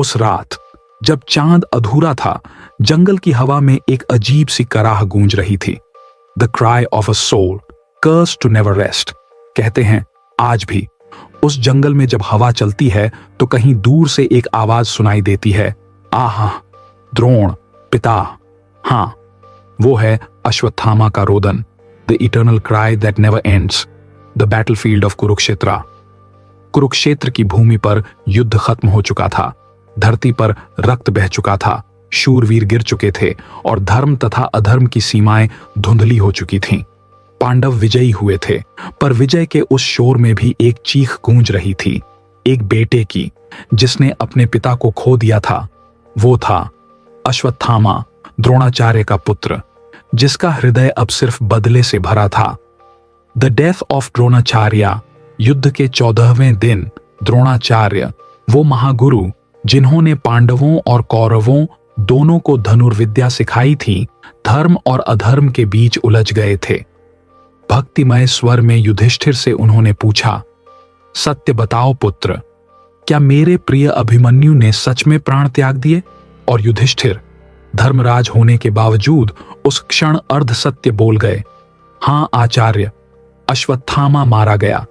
उस रात जब चांद अधूरा था, जंगल की हवा में एक अजीब सी कराह गूंज रही थी। The cry of a soul curse to never rest. कहते हैं आज भी उस जंगल में जब हवा चलती है तो कहीं दूर से एक आवाज सुनाई देती है, आहा द्रोण पिता। हाँ, वो है अश्वत्थामा का रोदन, the eternal cry that never ends, the battlefield of Kurukshetra. Kurukshetra की भूमि पर युद्ध खत्म हो चुका था, धरती पर रक्त बह चुका था, शूरवीर गिर चुके थे और धर्म तथा अधर्म की सीमाएं धुंधली हो चुकी थीं। पांडव विजयी हुए थे, पर विजय के उस शोर में भी एक चीख गूंज रही थी, एक बेटे की जिसने अपने पिता को खो दिया था। वो था अश्वत्थामा, द्रोणाचार्य का पुत्र, जिसका हृदय अब सिर्फ बदले से भरा था। The death of Dronacharya. युद्ध के 14वें दिन द्रोणाचार्य, वो महागुरु जिन्होंने पांडवों और कौरवों दोनों को धनुर्विद्या सिखाई थी, धर्म और अधर्म के बीच उलझ गए थे। भक्तिमय स्वर में युधिष्ठिर से उन्होंने पूछा, सत्य बताओ पुत्र, क्या मेरे प्रिय अभिमन्यु ने सच में प्राण त्याग दिए? और युधिष्ठिर धर्मराज होने के बावजूद उस क्षण अर्ध सत्य बोल गए, हां आचार्य, अश्वत्थामा मारा गया।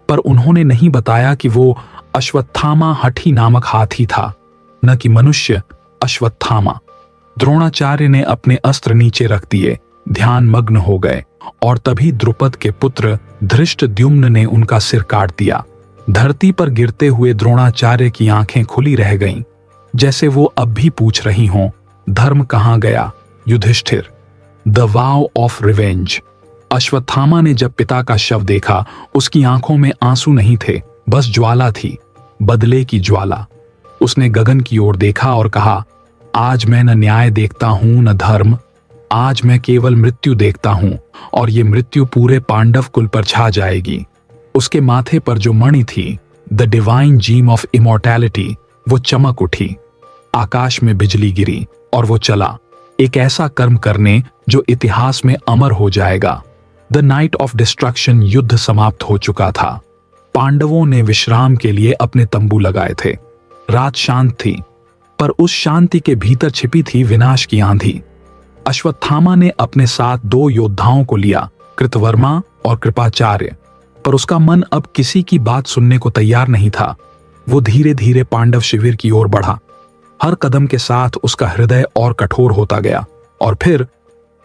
पर उन्होंने नहीं बताया कि वो अश्वत्थामा हठी नामक हाथी था, न कि मनुष्य अश्वत्थामा। द्रोणाचार्य ने अपने अस्त्र नीचे रख दिए, ध्यान मग्न हो गए, और तभी द्रुपद के पुत्र धृष्टद्युम्न ने उनका सिर काट दिया। धरती पर गिरते हुए द्रोणाचार्य की आंखें खुली रह गईं, जैसे वो अब भी पूछ रही हों, धर्म कहां गया Yudhishthir? The vow of revenge. Ashwatthama ने जब पिता का शव देखा, उसकी आंखों में आंसू नहीं थे, बस ज्वाला थी, बदले की ज्वाला। उसने गगन की ओर देखा और कहा, आज मैं न न्याय देखता हूं न धर्म, आज मैं केवल मृत्यु देखता हूं, और ये मृत्यु पूरे पांडव कुल पर छा जाएगी। उसके माथे पर जो मणि थी, the divine gym of immortality, वो चमक उठी। आकाश में बिजली गिरी और वो चला, एक ऐसा कर्म करने जो इतिहास में अमर हो जाएगा। The night of destruction. युद्ध समाप्त हो चुका था। पांडवों ने विश्राम के लिए अपने तंबू लगाए थे। रात शांत थी, पर उस शांति के भीतर छिपी थी विनाश की आंधी। अश्वत्थामा ने अपने साथ 2 योद्धाओं को लिया, कृतवर्मा और कृपाचार्य, पर उसका मन अब किसी की बात सुनने को तैयार नहीं था। वो धीरे धीरे पांडव शिविर की ओर बढ़ा। हर कदम के साथ उसका हृदय और कठोर होता गया, और फिर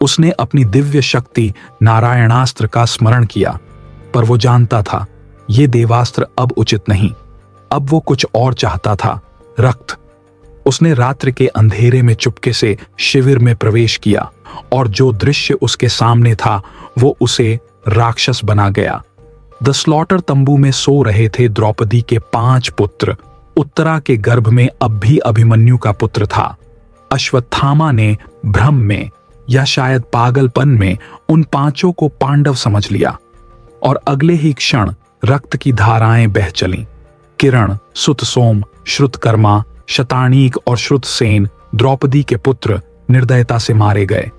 उसने अपनी दिव्य शक्ति नारायणास्त्र का स्मरण किया। पर वो जानता था, ये देवास्त्र अब उचित नहीं। अब वो कुछ और चाहता था, रक्त। उसने रात्रि के अंधेरे में चुपके से शिविर में प्रवेश किया, और जो दृश्य उसके सामने था वो उसे राक्षस बना गया। द स्लॉटर तंबू में सो रहे थे द्रौपदी के 5 पुत्र। उत्तरा के गर्भ में अब भी अभिमन्यु का पुत्र था। अश्वत्थामा ने भ्रम में या शायद पागलपन में उन 5 को पांडव समझ लिया, और अगले ही क्षण रक्त की धाराएं बह चलीं। किरण, सुतसोम, श्रुतकर्मा, शतानीक और श्रुतसेन, द्रौपदी के पुत्र, निर्दयता से मारे गए।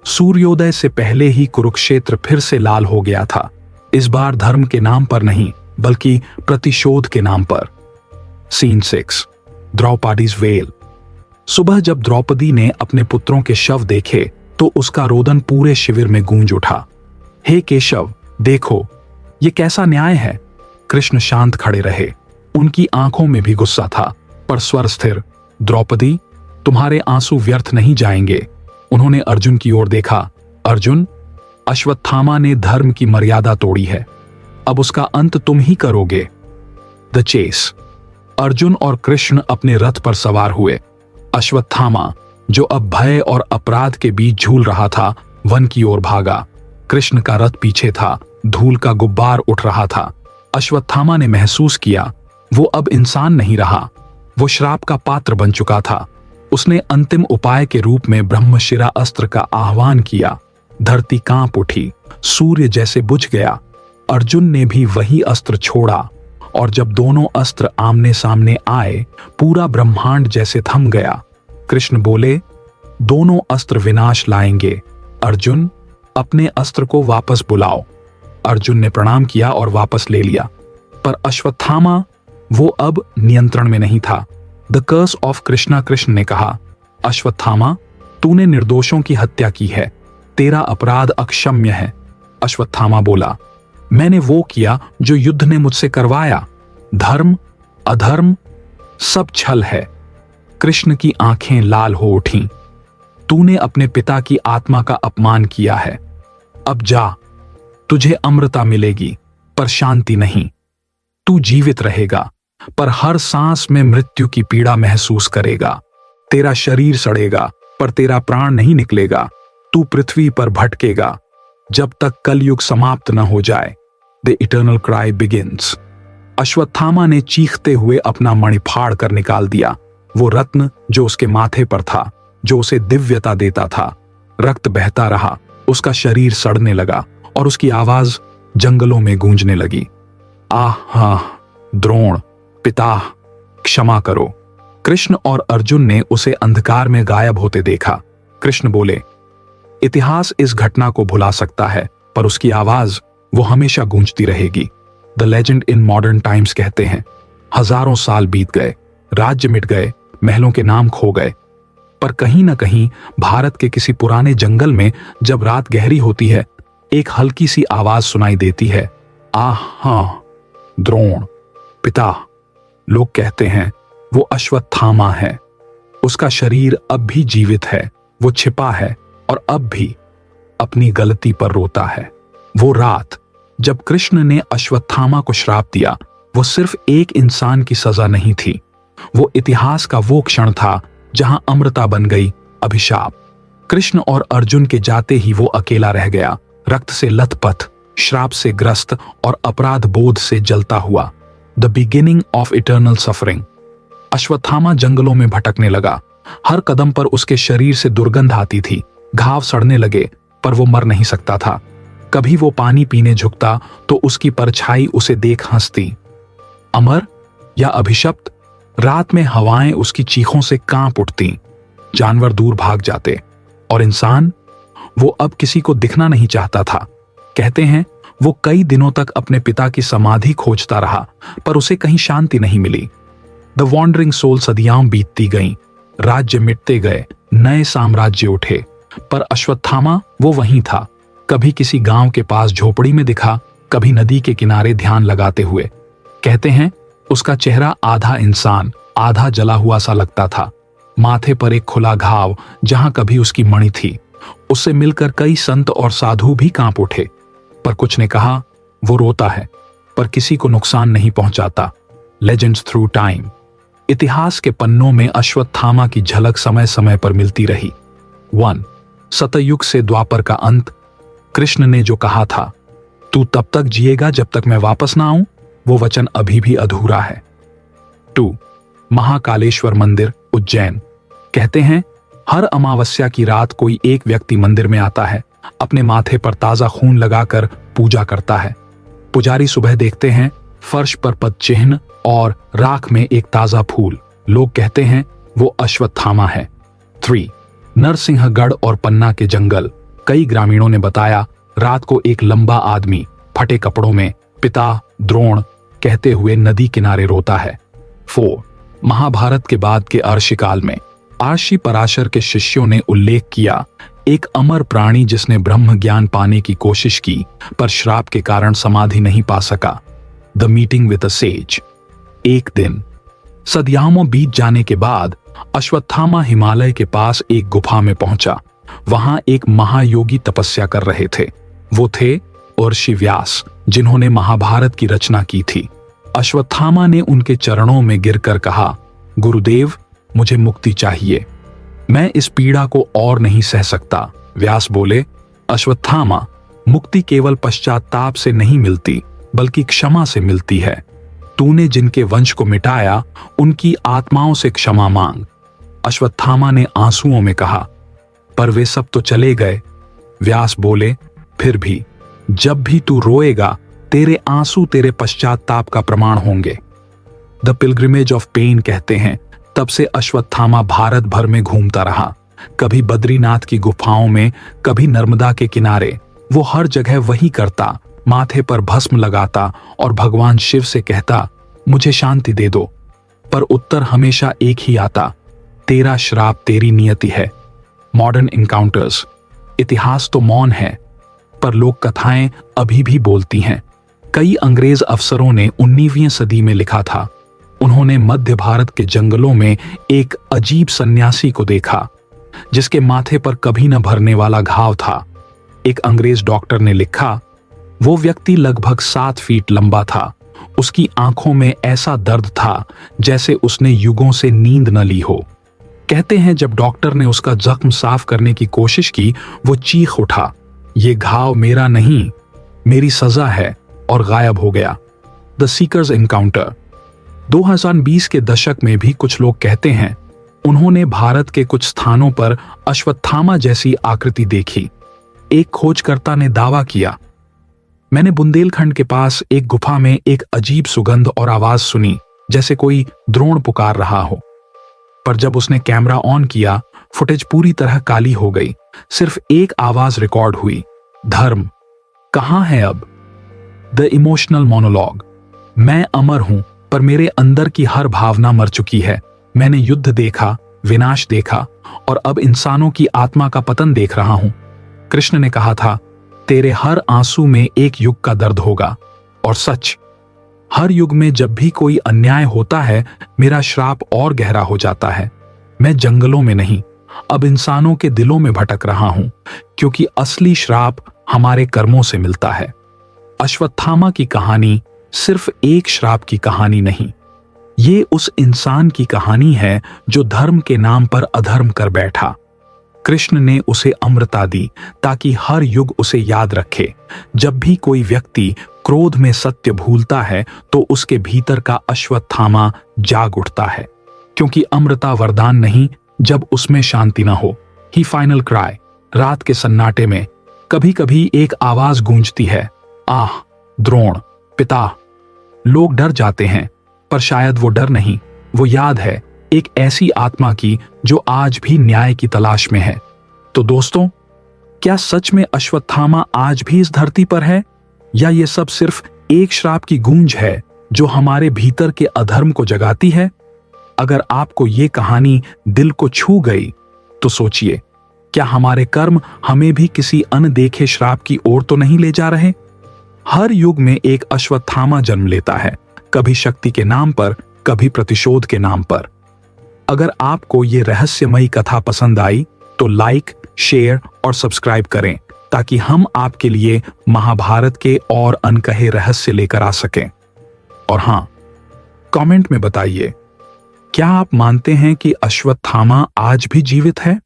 सूर्योदय से पहले ही कुरुक्षेत्र फिर से लाल हो गया था, इस बार धर्म के नाम पर नहीं, बल्कि प्रतिशोध के नाम पर। Scene 6, Draupadi's wail. सुबह जब द्रौपदी ने अपने पुत्रों के शव देखे तो उसका रोदन पूरे शिविर में गूंज उठा। हे केशव, देखो ये कैसा न्याय है। कृष्ण शांत खड़े रहे, उनकी आंखों में भी गुस्सा था, पर स्वर स्थिर। द्रौपदी, तुम्हारे आंसू व्यर्थ नहीं जाएंगे। उन्होंने अर्जुन की ओर देखा। अर्जुन, अश्वत्थामा ने धर्म की मर्यादा तोड़ी है, अब उसका अंत तुम ही करोगे। The chess. अर्जुन और कृष्ण अपने रथ पर सवार हुए। अश्वत्थामा, जो अब भय और अपराध के बीच झूल रहा था, वन की ओर भागा। कृष्ण का रथ पीछे था, धूल का गुब्बार उठ रहा था। अश्वत्थामा ने महसूस किया वो अब इंसान नहीं रहा, वो श्राप का पात्र बन चुका था। उसने अंतिम उपाय के रूप में ब्रह्मशिरा अस्त्र का आह्वान किया। धरती कांप उठी, सूर्य जैसे बुझ गया। अर्जुन ने भी वही अस्त्र छोड़ा, और जब दोनों अस्त्र आमने सामने आए, पूरा ब्रह्मांड जैसे थम गया। कृष्ण बोले, दोनों अस्त्र विनाश लाएंगे। अर्जुन, अपने अस्त्र को वापस बुलाओ। अर्जुन ने प्रणाम किया और वापस ले लिया, पर अश्वत्थामा, वो अब नियंत्रण में नहीं था। The curse of Krishna. Krishna ने कहा, अश्वत्थामा, तूने निर्दोषों की हत्या की है, तेरा अपराध अक्षम्य है। अश्वत्थामा बोला, मैंने वो किया जो युद्ध ने मुझसे करवाया। धर्म अधर्म सब छल है। कृष्ण की आंखें लाल हो उठीं। तूने अपने पिता की आत्मा का अपमान किया है। अब जा, तुझे अमृता मिलेगी पर शांति नहीं। तू जीवित रहेगा पर हर सांस में मृत्यु की पीड़ा महसूस करेगा। तेरा शरीर सड़ेगा पर तेरा प्राण नहीं निकलेगा। तू पृथ्वी पर भटकेगा जब तक कलयुग समाप्त न हो जाए। The eternal cry begins. Ashwatthama ने चीखते हुए अपना मणि फाड़ कर निकाल दिया, वो रत्न जो उसके माथे पर था, जो उसे दिव्यता देता था। रक्त बहता रहा, उसका शरीर सड़ने लगा और उसकी आवाज जंगलों में गूंजने लगी। आह, द्रोण पिता, क्षमा करो। कृष्ण और अर्जुन ने उसे अंधकार में गायब होते देखा। कृष्ण बोले, इतिहास इस घटना को भुला सकता है पर उसकी आवाज वो हमेशा गूंजती रहेगी। The legend in modern times कहते हैं, हजारों साल बीत गए, राज्य मिट गए, महलों के नाम खो गए, पर कहीं ना कहीं भारत के किसी पुराने जंगल में जब रात गहरी होती है, एक हल्की सी आवाज सुनाई देती है, आह, द्रोण पिता। लोग कहते हैं वो अश्वत्थामा है। उसका शरीर अब भी जीवित है, वो छिपा है और अब भी अपनी गलती पर रोता है। वो रात जब कृष्ण ने अश्वत्थामा को श्राप दिया, वो सिर्फ एक इंसान की सजा नहीं थी, वो इतिहास का वो क्षण था जहां अमृता बन गई अभिशाप। कृष्ण और अर्जुन के जाते ही वो अकेला रह गया, रक्त से लथपथ, श्राप से ग्रस्त और अपराध बोध से जलता हुआ। The beginning of eternal suffering. Ashwatthama जंगलों में भटकने लगा। हर कदम पर उसके शरीर से दुर्गंध आती थी, घाव सड़ने लगे पर वो मर नहीं सकता था। कभी वो पानी पीने झुकता तो उसकी परछाई उसे देख हंसती। अमर या अभिशप्त, रात में हवाएं उसकी चीखों से कांप उठती, जानवर दूर भाग जाते और इंसान, वो अब किसी को दिखना नहीं चाहता था। कहते हैं वो कई दिनों तक अपने पिता की समाधि खोजता रहा पर उसे कहीं शांति नहीं मिली। The wandering soul. सदियां बीतती गईं, राज्य मिटते गए, नए साम्राज्य उठे, पर अश्वत्थामा वो वहीं था। कभी किसी गांव के पास झोपड़ी में दिखा, कभी नदी के किनारे ध्यान लगाते हुए। कहते हैं उसका चेहरा आधा इंसान आधा जला हुआ सा लगता था। माथे पर एक खुला घाव जहां कभी उसकी मणि थी। उससे मिलकर कई संत और साधु भी कांप उठे, पर कुछ ने कहा वो रोता है पर किसी को नुकसान नहीं पहुंचाता। Legends through time. इतिहास के पन्नों में अश्वत्थामा की झलक समय समय पर मिलती रही। 1. सतयुग से द्वापर का अंत। कृष्ण ने जो कहा था, तू तब तक जिएगा जब तक मैं वापस ना आऊं, वो वचन अभी भी अधूरा है। 2. महाकालेश्वर मंदिर, उज्जैन। कहते हैं हर अमावस्या की रात कोई एक व्यक्ति मंदिर में आता है, अपने माथे पर ताजा खून लगाकर पूजा करता है। पुजारी सुबह देखते हैं फर्श पर पद चिन्ह और राख में एक ताजा फूल। लोग कहते हैं वो अश्वत्थामा है। 3. नरसिंहगढ़ और पन्ना के जंगल। कई ग्रामीणों ने बताया रात को एक लंबा आदमी फटे कपड़ों में पिता द्रोण कहते हुए नदी किनारे रोता है। 4. महाभारत के बाद के अर्षिकाल में आर्षि पराशर के शिष्यों ने उल्लेख किया एक अमर प्राणी जिसने ब्रह्म ज्ञान पाने की कोशिश की पर श्राप के कारण समाधि नहीं पा सका। The meeting with a says. एक दिन सदियामों बीत जाने के बाद अश्वत्थामा हिमालय के पास एक गुफा में पहुंचा। वहां एक महायोगी तपस्या कर रहे थे। वो थे ऋषि व्यास, जिन्होंने महाभारत की रचना की थी। अश्वत्थामा ने उनके चरणों में गिरकर कहा, गुरुदेव, मुझे मुक्ति चाहिए, मैं इस पीड़ा को और नहीं सह सकता। व्यास बोले, अश्वत्थामा, मुक्ति केवल पश्चाताप से नहीं मिलती बल्कि क्षमा से मिलती है। तूने जिनके वंश को मिटाया उनकी आत्माओं से क्षमा मांग। अश्वत्थामा ने आंसुओं में कहा, पर वे सब तो चले गए। व्यास बोले, फिर भी जब भी तू रोएगा तेरे आंसू तेरे पश्चाताप का प्रमाण होंगे। द पिलग्रिमेज ऑफ पेन कहते हैं तब से अश्वत्थामा भारत भर में घूमता रहा, कभी बद्रीनाथ की गुफाओं में, कभी नर्मदा के किनारे। वो हर जगह वही करता, माथे पर भस्म लगाता और भगवान शिव से कहता, मुझे शांति दे दो। पर उत्तर हमेशा एक ही आता, तेरा श्राप तेरी नियति है। Modern encounters. इतिहास तो मौन है, पर लोक कथाएं अभी भी बोलती हैं। कई अंग्रेज अफसरों ने 19वीं सदी में लिखा था, उन्होंने मध्य भारत के जंगलों में एक अजीब सन्यासी को देखा जिसके माथे पर कभी न भरने वाला घाव था। एक अंग्रेज डॉक्टर ने लिखा, वो व्यक्ति लगभग 7 फीट लंबा था। उसकी आंखों में ऐसा दर्द था जैसे उसने युगों से नींद न ली हो। कहते हैं जब डॉक्टर ने उसका जख्म साफ करने की कोशिश की, वो चीख उठा, ये घाव मेरा नहीं, मेरी सजा है, और गायब हो गया। The seekers encounter. 2020 के दशक में भी कुछ लोग कहते हैं उन्होंने भारत के कुछ स्थानों पर अश्वत्थामा जैसी आकृति देखी। एक खोजकर्ता ने दावा किया, मैंने बुंदेलखंड के पास एक गुफा में एक अजीब सुगंध और आवाज सुनी जैसे कोई द्रोण पुकार रहा हो। पर जब उसने कैमरा ऑन किया, फुटेज पूरी तरह काली हो गई। सिर्फ एक आवाज रिकॉर्ड हुई, धर्म कहां है अब। The emotional monologue. मैं अमर हूं, पर मेरे अंदर की हर भावना मर चुकी है। मैंने युद्ध देखा, विनाश देखा, और अब इंसानों की आत्मा का पतन देख रहा हूं। कृष्ण ने कहा था, तेरे हर आंसू में एक युग का दर्द होगा। और सच, हर युग में जब भी कोई अन्याय होता है, मेरा श्राप और गहरा हो जाता है। मैं जंगलों में नहीं, अब इंसानों के दिलों में भटक रहा हूं, क्योंकि असली श्राप हमारे कर्मों से मिलता है। अश्वत्थामा की कहानी सिर्फ एक श्राप की कहानी नहीं, ये उस इंसान की कहानी है जो धर्म के नाम पर अधर्म कर बैठा। कृष्ण ने उसे अमृता दी ताकि हर युग उसे याद रखे। जब भी कोई व्यक्ति क्रोध में सत्य भूलता है तो उसके भीतर का अश्वत्थामा जाग उठता है, क्योंकि अमृता वरदान नहीं जब उसमें शांति ना हो। ही फाइनल क्राई। रात के सन्नाटे में कभी कभी एक आवाज गूंजती है, आह द्रोण पिता। लोग डर जाते हैं, पर शायद वो डर नहीं, वो याद है एक ऐसी आत्मा की जो आज भी न्याय की तलाश में है। तो दोस्तों, क्या सच में अश्वत्थामा आज भी इस धरती पर है, या ये सब सिर्फ एक श्राप की गूंज है जो हमारे भीतर के अधर्म को जगाती है? अगर आपको ये कहानी दिल को छू गई तो सोचिए, क्या हमारे कर्म हमें भी किसी अनदेखे श्राप की ओर तो नहीं ले जा रहे? हर युग में एक अश्वत्थामा जन्म लेता है, कभी शक्ति के नाम पर, कभी प्रतिशोध के नाम पर। अगर आपको ये रहस्यमयी कथा पसंद आई तो लाइक, शेयर और सब्सक्राइब करें, ताकि हम आपके लिए महाभारत के और अनकहे रहस्य लेकर आ सकें। और हां, कमेंट में बताइए, क्या आप मानते हैं कि अश्वत्थामा आज भी जीवित है?